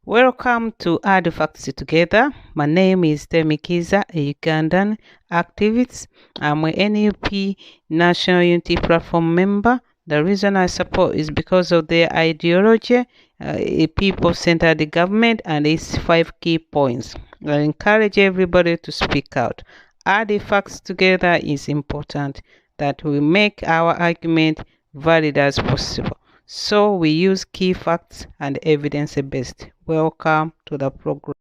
Welcome to Add the Facts Together. My name is Temikiza, a Ugandan activist. I'm a NUP National Unity Platform member. The reason I support is because of their ideology, a people-centered government, and its 5 key points. I encourage everybody to speak out. Add the facts together is important that we make our argument valid as possible. So we use key facts and evidence-based. Welcome to the program.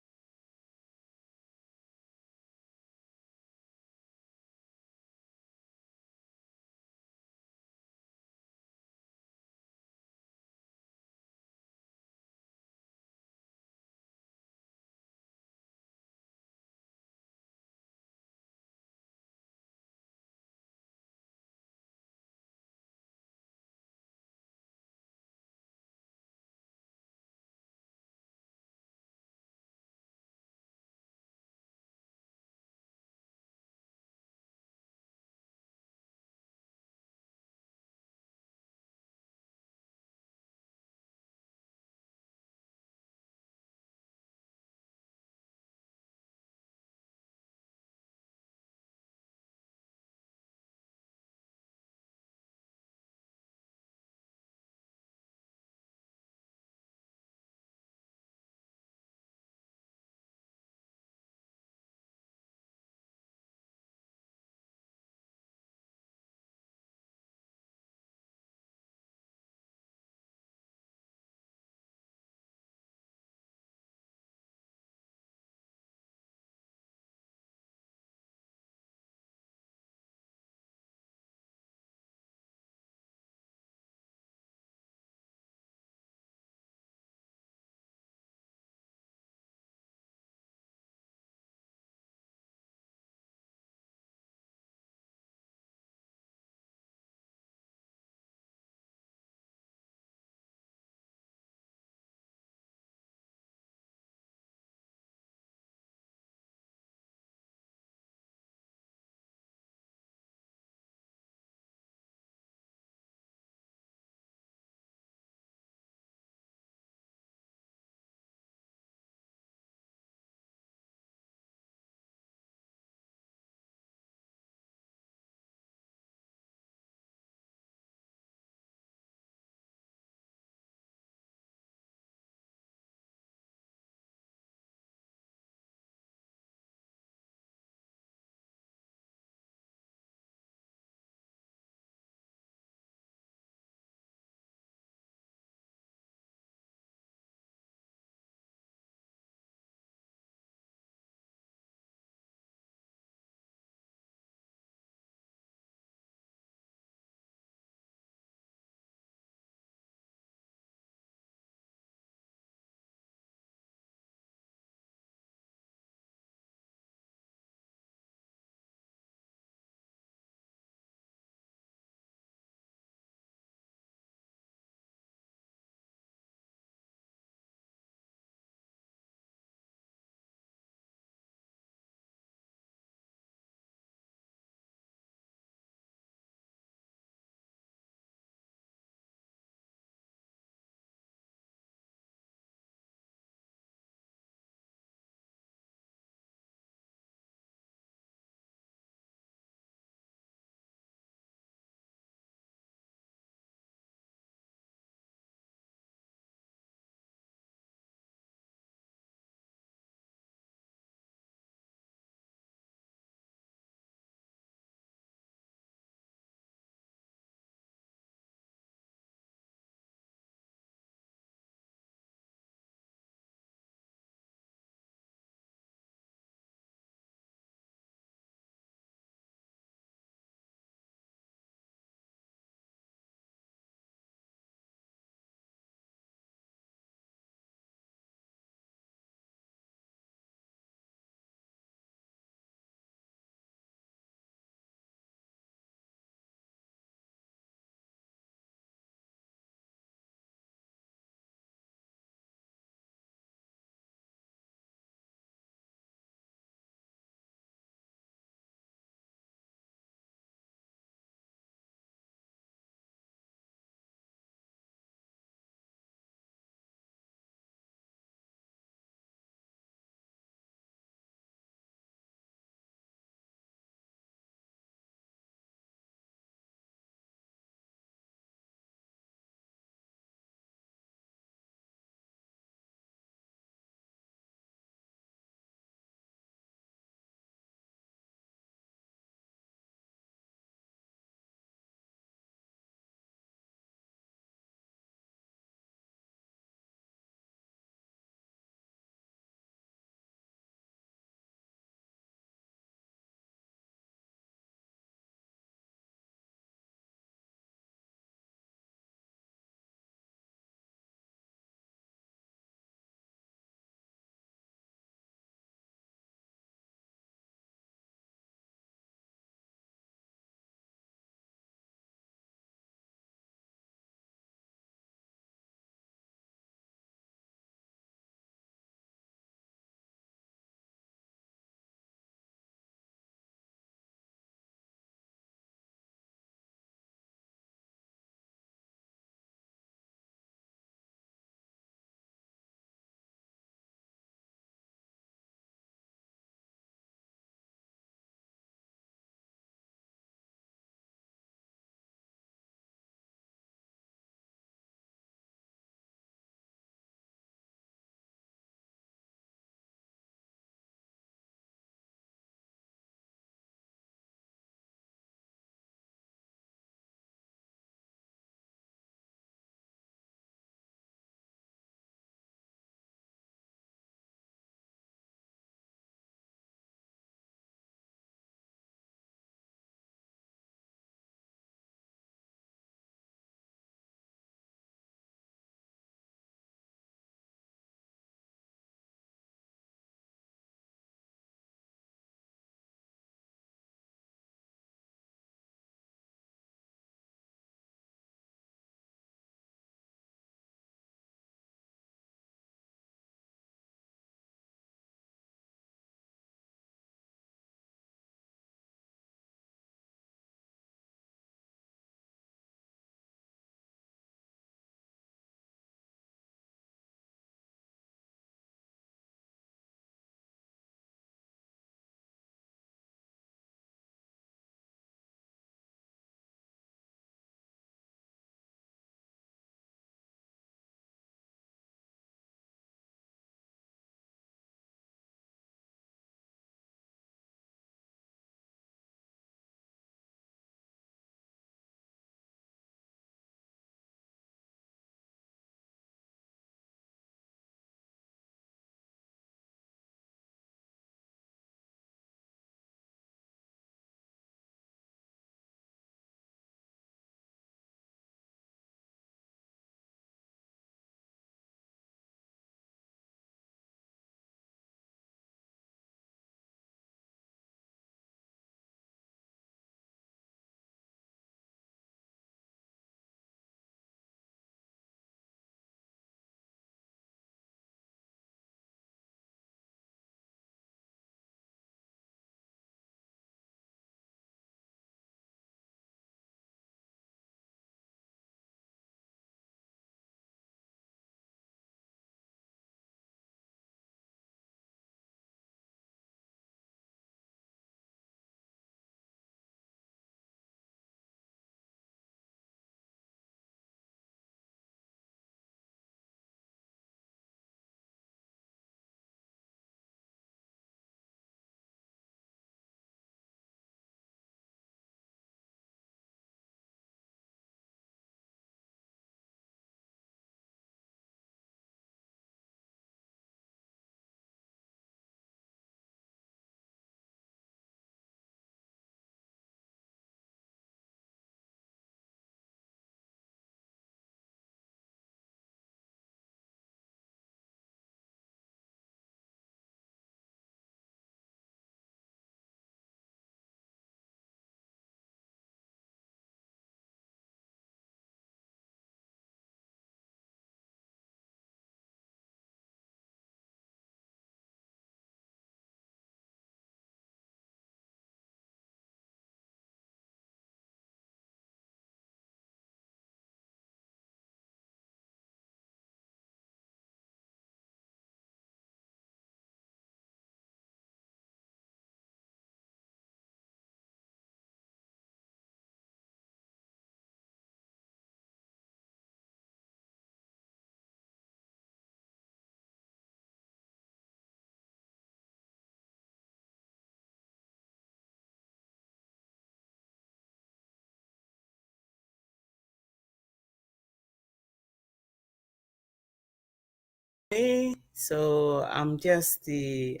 So I'm just saying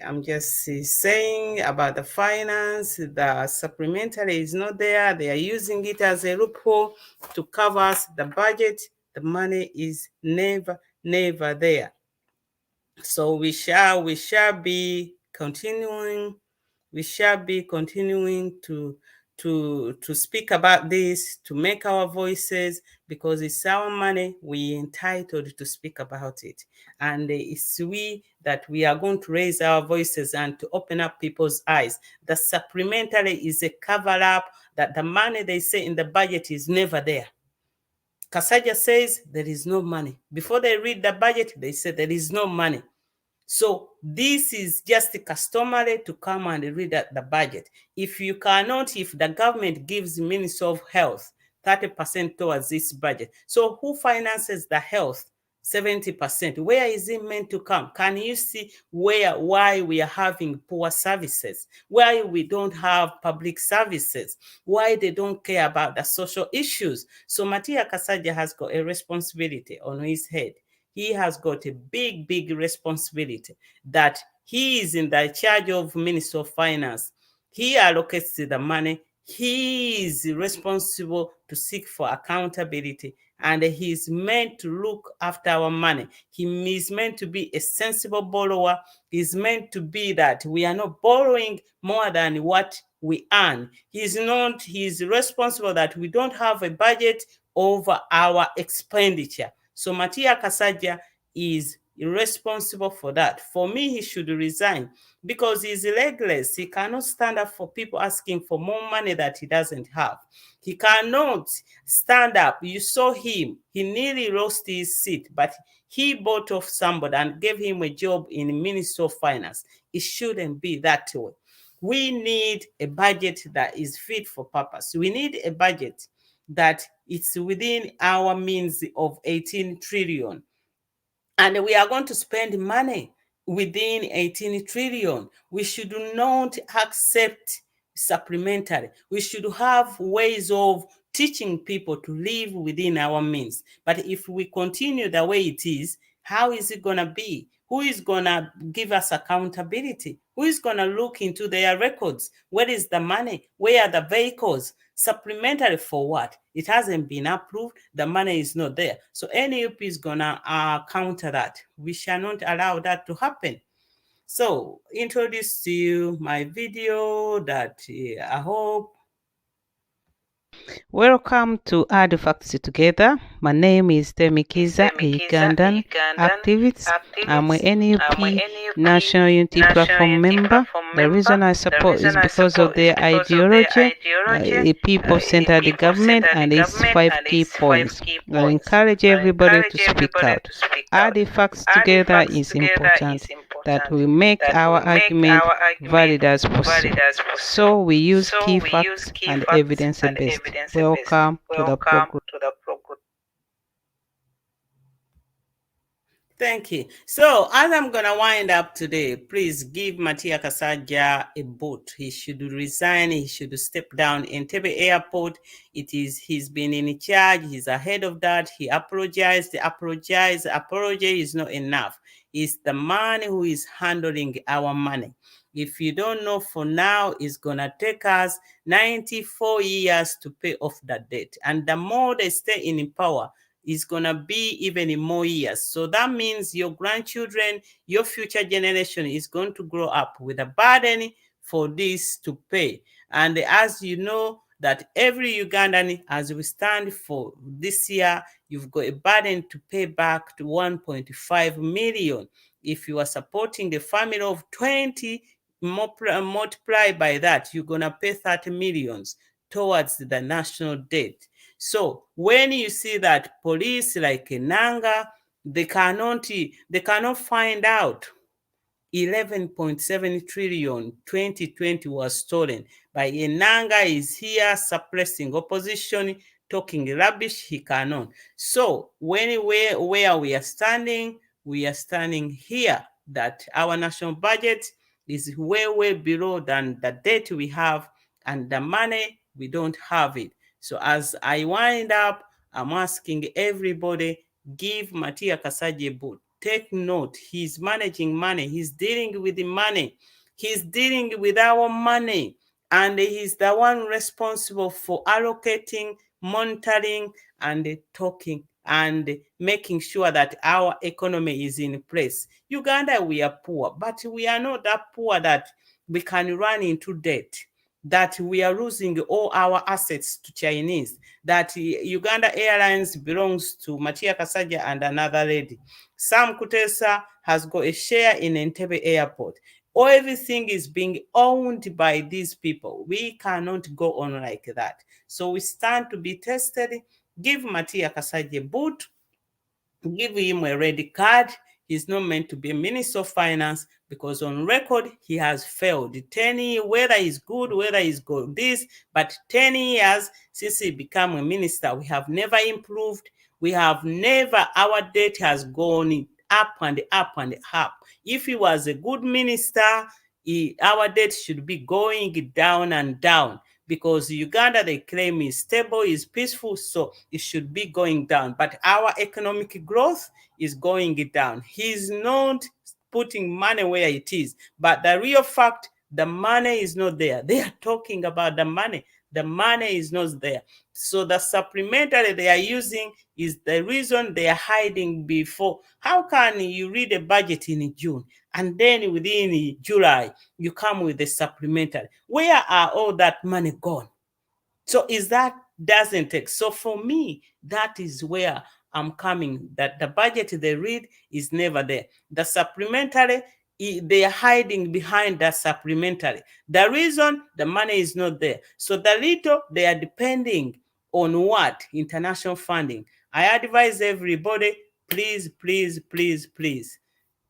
about the finance. The supplementary is not there. They are using it as a loophole to cover the budget. The money is never there. So we shall be continuing. We shall be continuing to speak about this, to make our voices, because it's our money. We entitled to speak about it, and it's we that we are going to raise our voices and to open up people's eyes. The supplementary is a cover up that the money they say in the budget is never there. Kasaja says there is no money. Before they read the budget, they say there is no money. So this is just customary to come and read the budget. If the government gives Ministry of Health 30% towards this budget, so who finances the health 70%? Where is it meant to come? Can you see why we are having poor services? Why we don't have public services? Why they don't care about the social issues? So Matia Kasaja has got a responsibility on his head. He has got a big responsibility that he is in the charge of Minister of Finance. He allocates the money. He is responsible to seek for accountability, and he is meant to look after our money. He is meant to be a sensible borrower. He is meant to be that we are not borrowing more than what we earn. He is responsible that we don't have a budget over our expenditure. So Matia Kasaja is responsible for that. For me, he should resign because he's legless. He cannot stand up for people asking for more money that he doesn't have. He cannot stand up. You saw him. He nearly lost his seat, but he bought off somebody and gave him a job in the Ministry of Finance. It shouldn't be that way. We need a budget that is fit for purpose. We need a budget that it's within our means of 18 trillion. And we are going to spend money within 18 trillion. We should not accept supplementary. We should have ways of teaching people to live within our means. But if we continue the way it is, how is it going to be? Who is going to give us accountability? Who is going to look into their records? Where is the money? Where are the vehicles? Supplementary for what? It hasn't been approved. The money is not there. So NUP is going to counter that. We shall not allow that to happen. So introduce to you my video that I hope. Welcome to Add Facts Together. My name is Temikiza, a Ugandan activist. I'm a NUP National Unity Platform member. The reason I support is because of their ideology, a people-centered government, and its 5 key points. I encourage everybody to speak out. Add facts together is important, that we make our argument valid as possible. So we use key facts and evidence-based. Welcome to the program. Thank you. So as I'm going to wind up today, please give Matia Kasaja a boot. He should resign. He should step down. Entebbe Airport, he's been in charge. He's ahead of that. He apologized. Apology is not enough. It's the man who is handling our money. If you don't know, for now, it's going to take us 94 years to pay off that debt. And the more they stay in power, is going to be even in more years. So that means your grandchildren, your future generation is going to grow up with a burden for this to pay. And as you know, that every Ugandan, as we stand for this year, you've got a burden to pay back to 1.5 million. If you are supporting the family of 20, multiply by that, you're going to pay 30 millions towards the national debt. So when you see that police like Nanga, they cannot find out 11.7 trillion 2020 was stolen. By Enanga is here suppressing opposition, talking rubbish, he cannot. So where we are standing here that our national budget is way below than the debt we have, and the money we don't have it. So as I wind up, I'm asking everybody, give Matia Kasaje a vote. take note. He's managing money. He's dealing with the money. He's dealing with our money. And he's the one responsible for allocating, monitoring, and talking and making sure that our economy is in place. Uganda, we are poor, but we are not that poor that we can run into debt, that we are losing all our assets to Chinese, that Uganda Airlines belongs to Matia Kasaja and another lady. Sam Kutesa has got a share in Entebbe Airport. Everything is being owned by these people. We cannot go on like that. So we stand to be tested. Give Matia Kasaja a boot, give him a red card. He's not meant to be a minister of finance because on record he has failed. 10 years, whether he's good, whether he's good this, but 10 years since he became a minister, we have never improved. We have never, our debt has gone up and up and up. If he was a good minister, our debt should be going down and down, because Uganda, they claim, is stable, is peaceful, so it should be going down. But our economic growth is going down. He's not putting money where it is. But the real fact, the money is not there. They are talking about the money. The money is not there. So the supplementary they are using is the reason they are hiding before. How can you read a budget in June and then within July you come with the supplementary? Where are all that money gone? So is that doesn't take. So for me, that is where I'm coming, that the budget they read is never there. The supplementary, they are hiding behind that supplementary. The reason the money is not there. So the little they are depending on what? International funding. I advise everybody, please, please, please, please,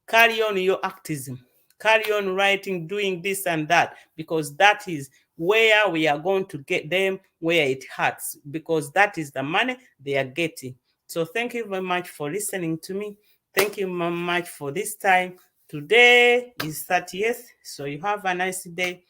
carry on your activism. Carry on writing, doing this and that, because that is where we are going to get them where it hurts, because that is the money they are getting. So thank you very much for listening to me. Thank you very much for this time. Today is 30th, so you have a nice day.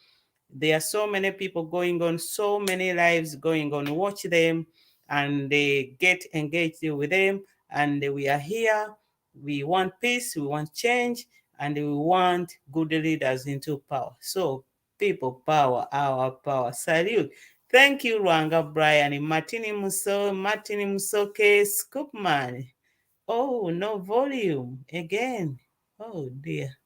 There are so many people going on, so many lives going on. Watch them and they get engaged with them. And we are here. We want peace, we want change, and we want good leaders into power. So, people power, our power. Salute. Thank you, Rwanga Brian, Martini Musoke, Scoopman. Oh, no volume again. Oh, dear.